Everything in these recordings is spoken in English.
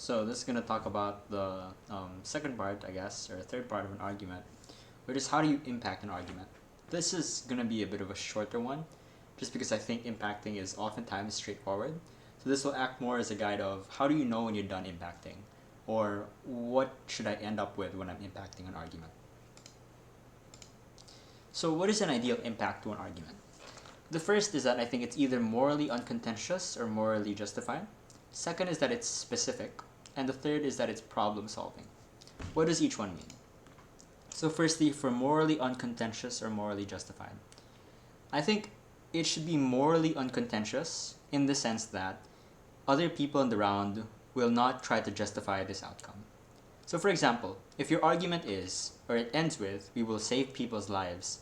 So this is going to talk about the second part, I guess, or third part of an argument, which is how do you impact an argument. This is going to be a bit of a shorter one, just because I think impacting is oftentimes straightforward. So this will act more as a guide of how do you know when you're done impacting, or what should I end up with when I'm impacting an argument. So what is an ideal impact to an argument? The first is that I think it's either morally uncontentious or morally justified. Second is that it's specific. And the third is that it's problem solving. What does each one mean? So firstly, for morally uncontentious or morally justified, I think it should be morally uncontentious in the sense that other people in the round will not try to justify this outcome. So for example, if your argument is, or it ends with, we will save people's lives,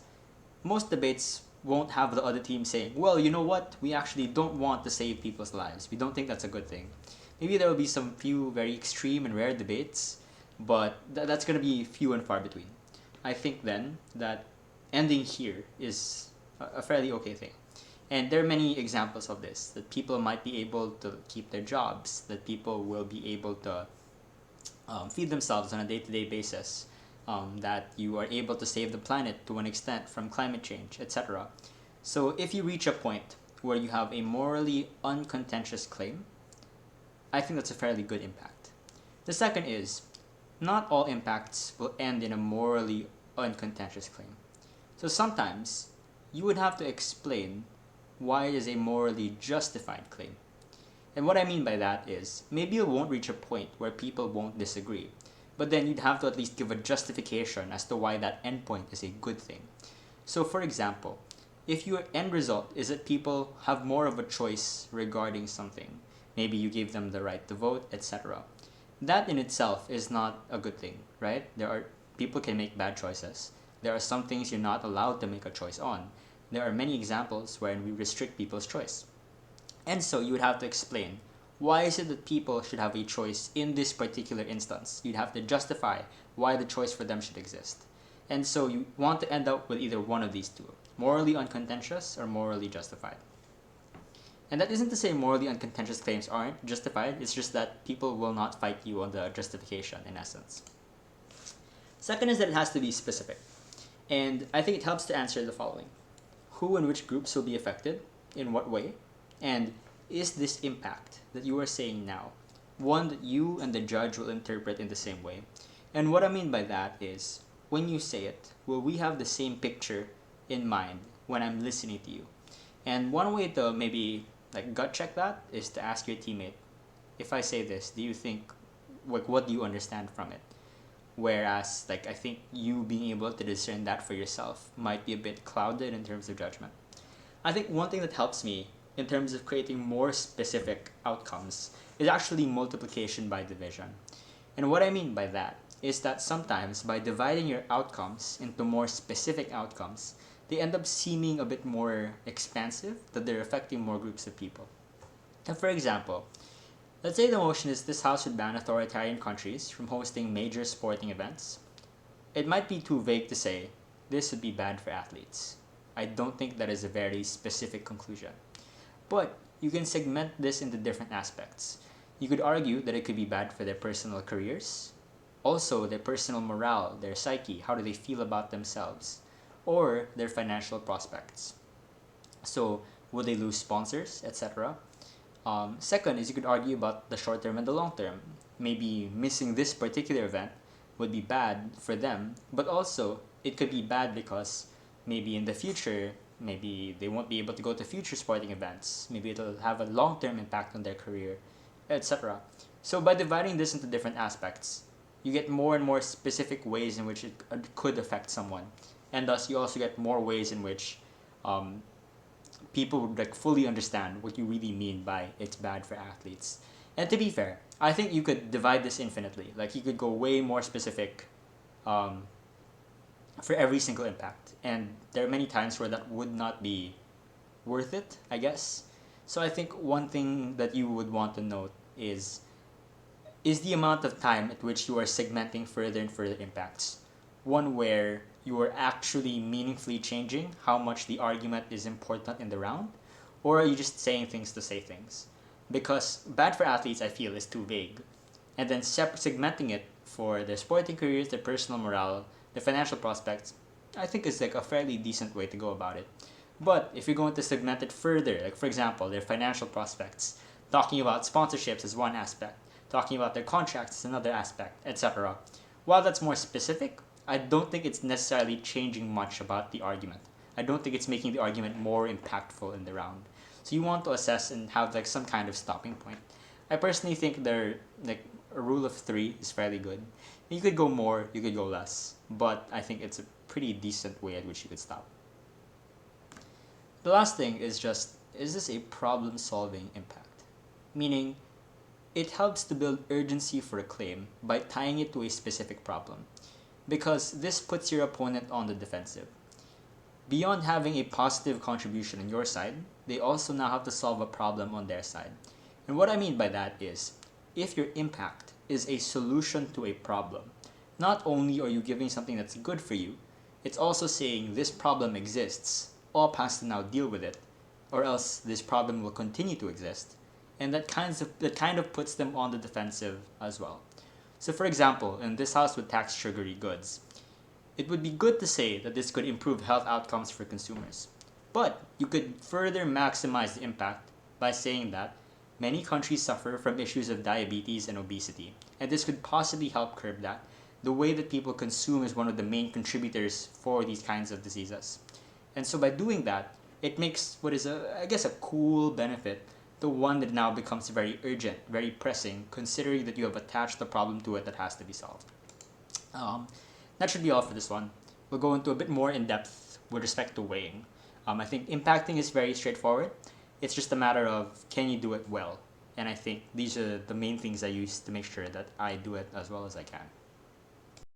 most debates won't have the other team saying, well, you know what, we actually don't want to save people's lives. We don't think that's a good thing. Maybe there will be some few very extreme and rare debates, but that's going to be few and far between. I think then that ending here is a fairly okay thing. And there are many examples of this, that people might be able to keep their jobs, that people will be able to feed themselves on a day-to-day basis, that you are able to save the planet to an extent from climate change, etc. So if you reach a point where you have a morally uncontentious claim, I think that's a fairly good impact. The second is, not all impacts will end in a morally uncontentious claim. So sometimes you would have to explain why it is a morally justified claim. And what I mean by that is, maybe you won't reach a point where people won't disagree, but then you'd have to at least give a justification as to why that endpoint is a good thing. So for example, if your end result is that people have more of a choice regarding something, maybe you gave them the right to vote, etc. That in itself is not a good thing, right? People can make bad choices. There are some things you're not allowed to make a choice on. There are many examples wherein we restrict people's choice. And so you would have to explain, why is it that people should have a choice in this particular instance? You'd have to justify why the choice for them should exist. And so you want to end up with either one of these two, morally uncontentious or morally justified. And that isn't to say morally uncontentious claims aren't justified, it's just that people will not fight you on the justification in essence. Second is that it has to be specific. And I think it helps to answer the following. Who and which groups will be affected? In what way? And is this impact that you are saying now one that you and the judge will interpret in the same way? And what I mean by that is, when you say it, will we have the same picture in mind when I'm listening to you? And one way to maybe gut check that is to ask your teammate, if I say this, do you think, what do you understand from it? Whereas I think you being able to discern that for yourself might be a bit clouded in terms of judgment. I think one thing that helps me in terms of creating more specific outcomes is actually multiplication by division. And what I mean by that is that sometimes by dividing your outcomes into more specific outcomes, they end up seeming a bit more expansive, that they're affecting more groups of people. And for example, let's say the motion is this house should ban authoritarian countries from hosting major sporting events. It might be too vague to say this would be bad for athletes. I don't think that is a very specific conclusion. But you can segment this into different aspects. You could argue that it could be bad for their personal careers, also their personal morale, their psyche, how do they feel about themselves, or their financial prospects. So, would they lose sponsors, etc.? Second is you could argue about the short term and the long term. Maybe missing this particular event would be bad for them, but also it could be bad because maybe in the future, maybe they won't be able to go to future sporting events. Maybe it'll have a long-term impact on their career, etc. So by dividing this into different aspects, you get more and more specific ways in which it could affect someone. And thus you also get more ways in which people would fully understand what you really mean by it's bad for athletes. And to be fair, I think you could divide this infinitely. You could go way more specific for every single impact. And there are many times where that would not be worth it, I guess. So I think one thing that you would want to note is the amount of time at which you are segmenting further and further impacts one where you are actually meaningfully changing how much the argument is important in the round, or are you just saying things to say things? Because bad for athletes, I feel, is too vague. and then segmenting it for their sporting careers, their personal morale, their financial prospects, I think is like a fairly decent way to go about it. But if you're going to segment it further, like for example, their financial prospects, talking about sponsorships is one aspect, talking about their contracts is another aspect, etc. While that's more specific, I don't think it's necessarily changing much about the argument. I don't think it's making the argument more impactful in the round. So you want to assess and have like some kind of stopping point. I personally think there like a rule of three is fairly good. You could go more, you could go less, but I think it's a pretty decent way at which you could stop. The last thing is just, is this a problem solving impact? Meaning, it helps to build urgency for a claim by tying it to a specific problem, because this puts your opponent on the defensive. Beyond having a positive contribution on your side, they also now have to solve a problem on their side. And what I mean by that is, if your impact is a solution to a problem, not only are you giving something that's good for you, it's also saying this problem exists, OP has to now deal with it, or else this problem will continue to exist, and that kind of puts them on the defensive as well. So for example, in this house with tax sugary goods, it would be good to say that this could improve health outcomes for consumers. But you could further maximize the impact by saying that many countries suffer from issues of diabetes and obesity, and this could possibly help curb that. The way that people consume is one of the main contributors for these kinds of diseases. And so by doing that, it makes what is I guess a cool benefit the one that now becomes very urgent, very pressing, considering that you have attached a problem to it that has to be solved. Um, that should be all for this one. We'll go into a bit more in depth with respect to weighing. I think impacting is very straightforward. It's just a matter of can you do it well? And I think these are the main things I use to make sure that I do it as well as I can.